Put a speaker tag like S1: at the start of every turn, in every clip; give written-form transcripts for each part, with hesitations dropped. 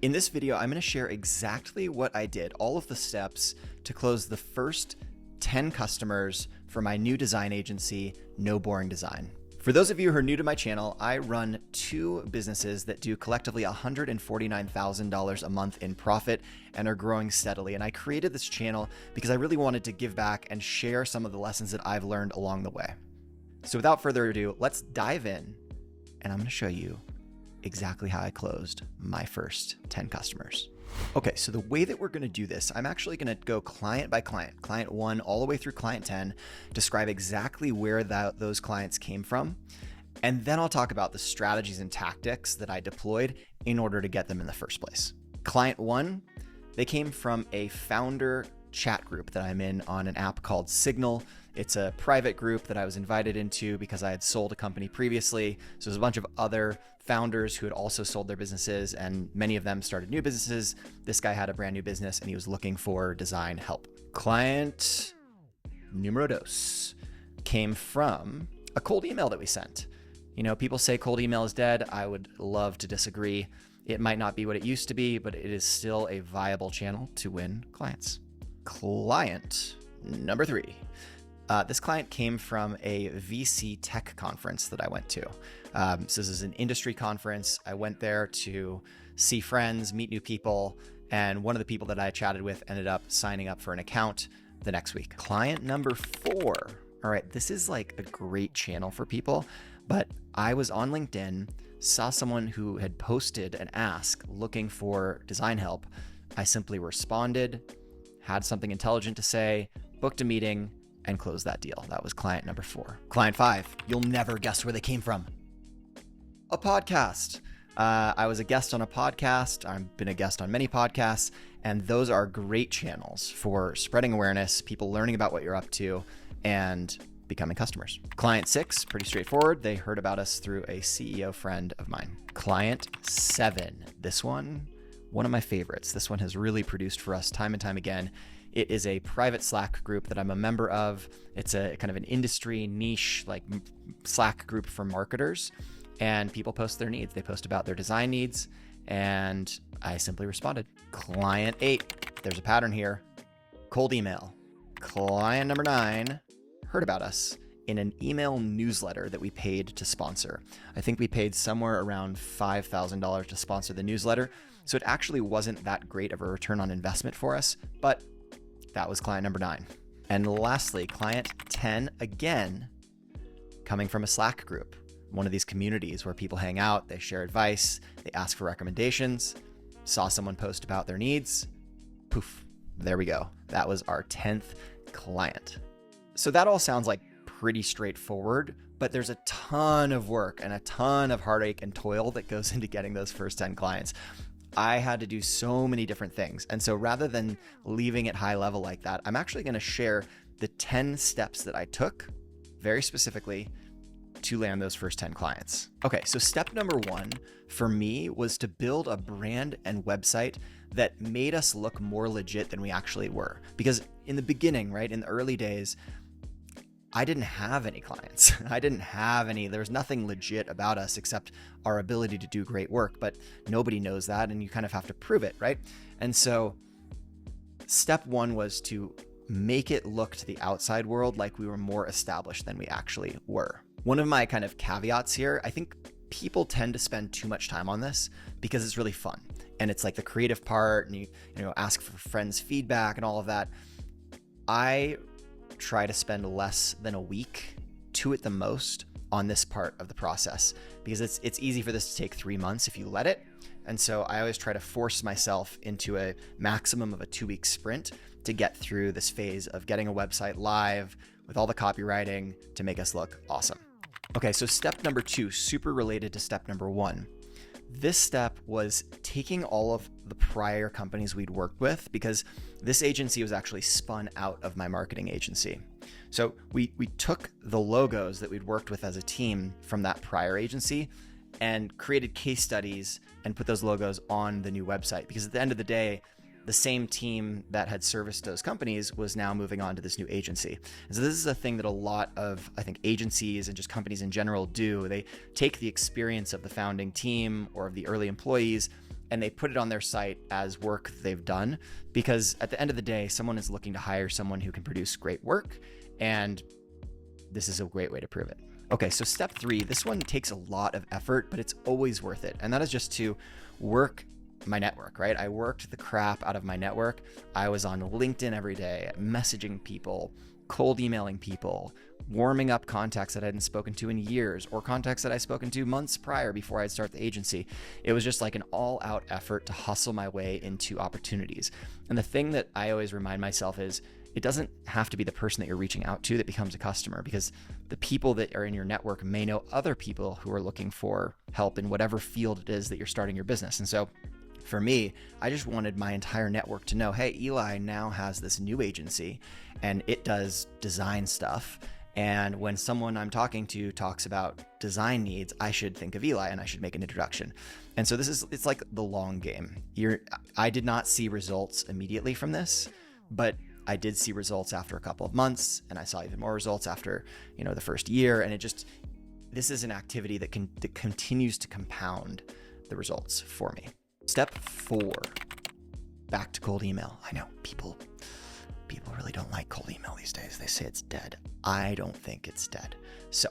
S1: In this video, I'm going to share exactly what I did, all of the steps to close the first 10 customers for my new design agency, No Boring Design. For those of you who are new to my channel, I run two businesses that do collectively $149,000 a month in profit and are growing steadily. And I created this channel because I really wanted to give back and share some of the lessons that I've learned along the way. So without further ado, let's dive in, and I'm going to show you exactly how I closed my first 10 customers. Okay, so the way that we're going to do this, I'm actually going to go client by client, client 1 all the way through client 10, describe exactly where those clients came from, and then I'll talk about the strategies and tactics that I deployed in order to get them in the first place. Client 1, they came from a founder chat group that I'm in on an app called Signal. It's a private group that I was invited into because I had sold a company previously. So there's a bunch of other founders who had also sold their businesses, and many of them started new businesses. This guy had a brand new business and he was looking for design help. Client numero dos came from a cold email that we sent. You know, people say cold email is dead. I would love to disagree. It might not be what it used to be, but it is still a viable channel to win clients. Client number 3. This client came from a VC tech conference that I went to. So this is an industry conference. I went there to see friends, meet new people, and one of the people that I chatted with ended up signing up for an account the next week. Client number 4. All right, this is like a great channel for people, but I was on LinkedIn, saw someone who had posted an ask looking for design help. I simply responded, had something intelligent to say, booked a meeting, and closed that deal. That was client number 4. Client 5, you'll never guess where they came from. A podcast. I was a guest on a podcast. I've been a guest on many podcasts, and those are great channels for spreading awareness, people learning about what you're up to, and becoming customers. Client 6, pretty straightforward. They heard about us through a CEO friend of mine. Client 7, this one of my favorites. This one has really produced for us time and time again. It is a private Slack group that I'm a member of. It's a kind of an industry niche, like Slack group for marketers, and people post their needs. They post about their design needs, and I simply responded. Client 8, there's a pattern here. Cold email. Client number 9 heard about us in an email newsletter that we paid to sponsor. I think we paid somewhere around $5,000 to sponsor the newsletter. So it actually wasn't that great of a return on investment for us, but that was client number 9. And lastly, client 10, again, coming from a Slack group, one of these communities where people hang out, they share advice, they ask for recommendations, saw someone post about their needs, poof, there we go. That was our 10th client. So that all sounds like pretty straightforward, but there's a ton of work and a ton of heartache and toil that goes into getting those first 10 clients. I had to do so many different things. And so rather than leaving it high level like that, I'm actually going to share the 10 steps that I took very specifically to land those first 10 clients. Okay, so step number 1 for me was to build a brand and website that made us look more legit than we actually were. Because in the beginning, right, in the early days, I didn't have any clients. There was nothing legit about us except our ability to do great work, but nobody knows that, and you kind of have to prove it, right? And so step 1 was to make it look to the outside world like we were more established than we actually were. One of my kind of caveats here, I think people tend to spend too much time on this because it's really fun. And it's like the creative part, and you ask for friends' feedback and all of that. I try to spend less than a week, 2 at the most, on this part of the process, because it's easy for this to take 3 months if you let it. And so I always try to force myself into a maximum of a 2-week sprint to get through this phase of getting a website live with all the copywriting to make us look awesome. Okay, so step number 2, super related to step number 1. This step was taking all of the prior companies we'd worked with, because this agency was actually spun out of my marketing agency. So we took the logos that we'd worked with as a team from that prior agency and created case studies and put those logos on the new website, because at the end of the day, the same team that had serviced those companies was now moving on to this new agency. And so this is a thing that a lot of, I think, agencies and just companies in general do. They take the experience of the founding team or of the early employees and they put it on their site as work they've done, because at the end of the day, someone is looking to hire someone who can produce great work, and this is a great way to prove it. Okay, so step 3, this one takes a lot of effort, but it's always worth it. And that is just to work my network, right? I worked the crap out of my network. I was on LinkedIn every day, messaging people, cold emailing people, warming up contacts that I hadn't spoken to in years, or contacts that I'd spoken to months prior before I'd start the agency. It was just like an all-out effort to hustle my way into opportunities. And the thing that I always remind myself is, it doesn't have to be the person that you're reaching out to that becomes a customer, because the people that are in your network may know other people who are looking for help in whatever field it is that you're starting your business. And so for me, I just wanted my entire network to know, hey, Eli now has this new agency and it does design stuff. And when someone I'm talking to talks about design needs, I should think of Eli and I should make an introduction. And so it's like the long game. I did not see results immediately from this, but I did see results after a couple of months, and I saw even more results after, the first year. And this is an activity that continues to compound the results for me. Step 4, back to cold email. I know people really don't like cold email these days. They say it's dead. I don't think it's dead. So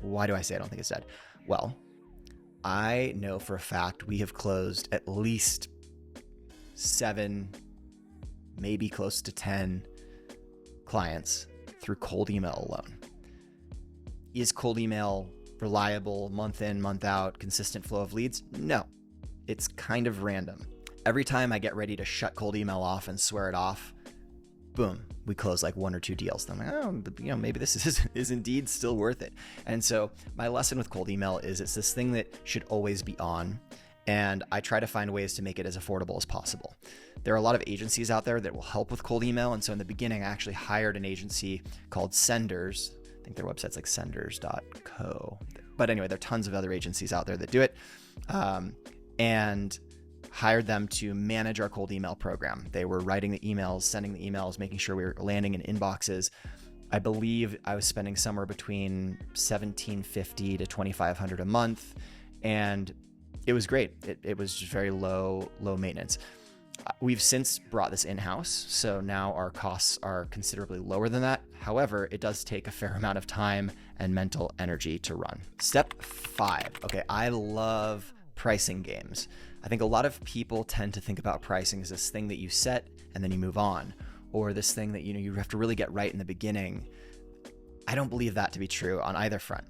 S1: why do I say I don't think it's dead? Well, I know for a fact we have closed at least 7, maybe close to 10 clients through cold email alone. Is cold email reliable, month in, month out, consistent flow of leads? No, it's kind of random. Every time I get ready to shut cold email off and swear it off, boom, we close like 1 or 2 deals. And I'm like, maybe this is indeed still worth it. And so my lesson with cold email is it's this thing that should always be on. And I try to find ways to make it as affordable as possible. There are a lot of agencies out there that will help with cold email. And so in the beginning, I actually hired an agency called Senders. I think their website's like senders.co. But anyway, there are tons of other agencies out there that do it. And hired them to manage our cold email program. They were writing the emails, sending the emails, making sure we were landing in inboxes. I believe I was spending somewhere between $1,750 to $2,500 a month. And it was great. It was just very low maintenance. We've since brought this in-house, so now our costs are considerably lower than that. However, it does take a fair amount of time and mental energy to run. Step 5. Okay, I love pricing games. I think a lot of people tend to think about pricing as this thing that you set and then you move on, or this thing that you have to really get right in the beginning. I don't believe that to be true on either front.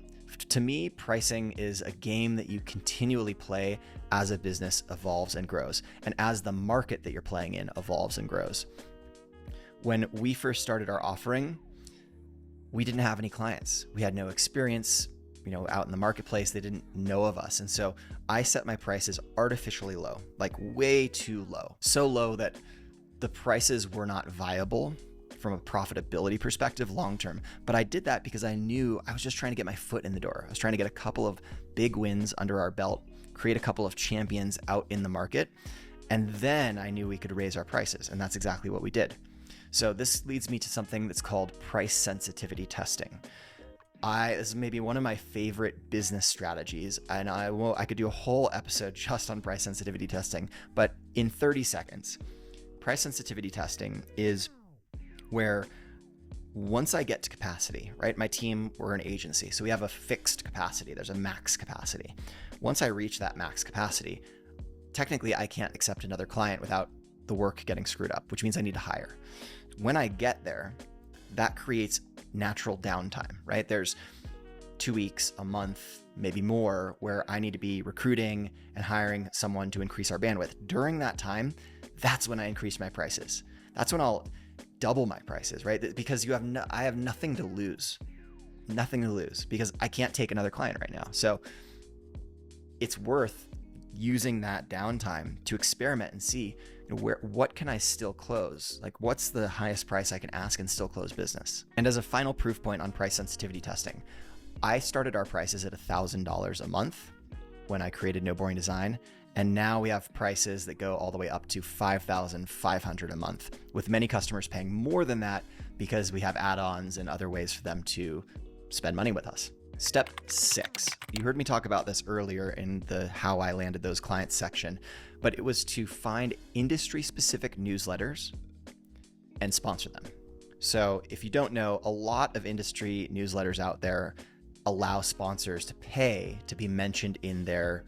S1: To me, pricing is a game that you continually play as a business evolves and grows, and as the market that you're playing in evolves and grows. When we first started our offering, we didn't have any clients. We had no experience, out in the marketplace. They didn't know of us. And so I set my prices artificially low, like way too low. So low that the prices were not viable from a profitability perspective long-term. But I did that because I knew I was just trying to get my foot in the door. I was trying to get a couple of big wins under our belt, create a couple of champions out in the market. And then I knew we could raise our prices. And that's exactly what we did. So this leads me to something that's called price sensitivity testing. This is maybe one of my favorite business strategies, and I could do a whole episode just on price sensitivity testing, but in 30 seconds, price sensitivity testing is where once I get to capacity, right? My team, we're an agency, so we have a fixed capacity. There's a max capacity. Once I reach that max capacity, technically I can't accept another client without the work getting screwed up, which means I need to hire. When I get there, that creates natural downtime, right? There's 2 weeks, a month, maybe more, where I need to be recruiting and hiring someone to increase our bandwidth. During that time, that's when I increase my prices. That's when I'll double my prices, right? Because I have nothing to lose, because I can't take another client right now. So it's worth using that downtime to experiment and see what can I still close? Like, what's the highest price I can ask and still close business? And as a final proof point on price sensitivity testing, I started our prices at $1,000 a month when I created No Boring Design. And now we have prices that go all the way up to $5,500 a month, with many customers paying more than that because we have add-ons and other ways for them to spend money with us. Step 6. You heard me talk about this earlier in the how I landed those clients section, but it was to find industry-specific newsletters and sponsor them. So if you don't know, a lot of industry newsletters out there allow sponsors to pay to be mentioned in their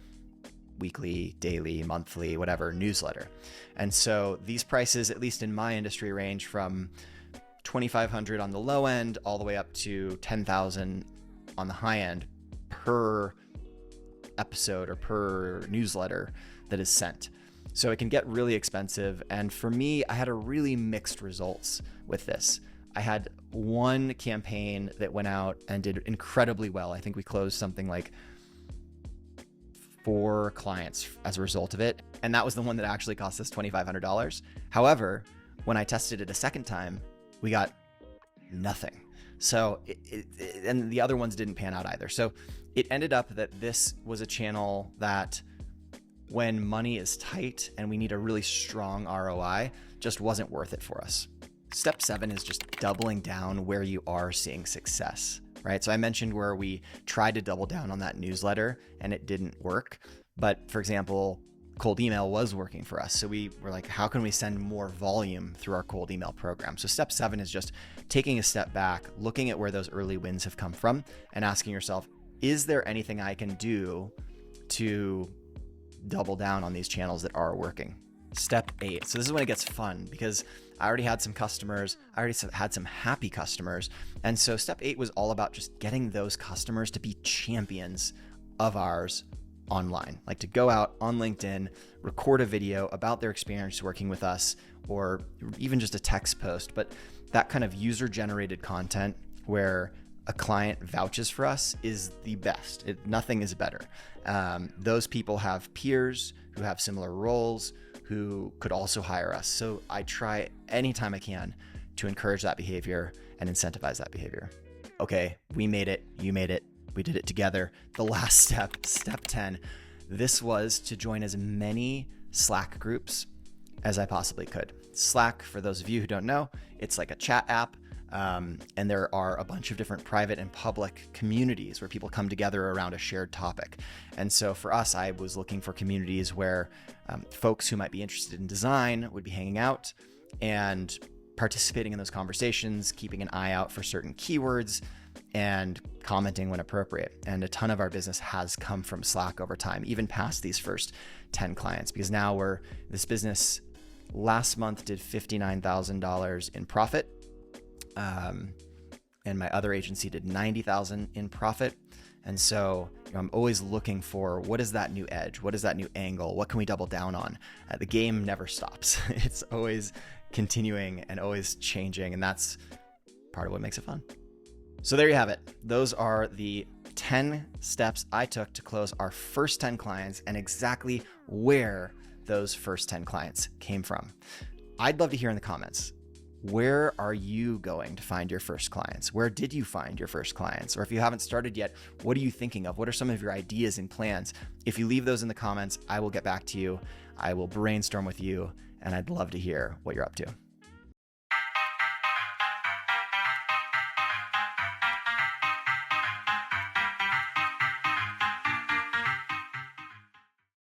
S1: weekly, daily, monthly, whatever newsletter. And so these prices, at least in my industry, range from $2,500 on the low end all the way up to $10,000 on the high end per episode or per newsletter that is sent. So it can get really expensive. And for me, I had a really mixed results with this. I had one campaign that went out and did incredibly well. I think we closed something like 4 clients as a result of it. And that was the one that actually cost us $2,500. However, when I tested it a second time, we got nothing. So, and the other ones didn't pan out either. So it ended up that this was a channel that when money is tight and we need a really strong ROI, just wasn't worth it for us. Step 7 is just doubling down where you are seeing success, right? So I mentioned where we tried to double down on that newsletter and it didn't work. But for example, cold email was working for us. So we were like, how can we send more volume through our cold email program? So step 7 is just taking a step back, looking at where those early wins have come from and asking yourself, is there anything I can do to double down on these channels that are working? Step 8. So this is when it gets fun because I already had some customers. I already had some happy customers. And so step 8 was all about just getting those customers to be champions of ours online, like to go out on LinkedIn, record a video about their experience working with us, or even just a text post. But that kind of user-generated content where a client vouches for us is the best. Nothing is better. Those people have peers who have similar roles who could also hire us. So I try anytime I can to encourage that behavior and incentivize that behavior. Okay, we made it. You made it. We did it together. The last step, step 10, this was to join as many Slack groups as I possibly could. Slack, for those of you who don't know, it's like a chat app. And there are a bunch of different private and public communities where people come together around a shared topic. And so for us, I was looking for communities where folks who might be interested in design would be hanging out and participating in those conversations, keeping an eye out for certain keywords, and commenting when appropriate. And a ton of our business has come from Slack over time, even past these first 10 clients, because now this business last month did $59,000 in profit. And my other agency did $90,000 in profit. And so I'm always looking for what is that new edge? What is that new angle? What can we double down on? The game never stops. It's always continuing and always changing. And that's part of what makes it fun. So there you have it. Those are the 10 steps I took to close our first 10 clients and exactly where those first 10 clients came from. I'd love to hear in the comments. Where are you going to find your first clients? Where did you find your first clients? Or if you haven't started yet, what are you thinking of? What are some of your ideas and plans? If you leave those in the comments, I will get back to you. I will brainstorm with you, and I'd love to hear what you're up to.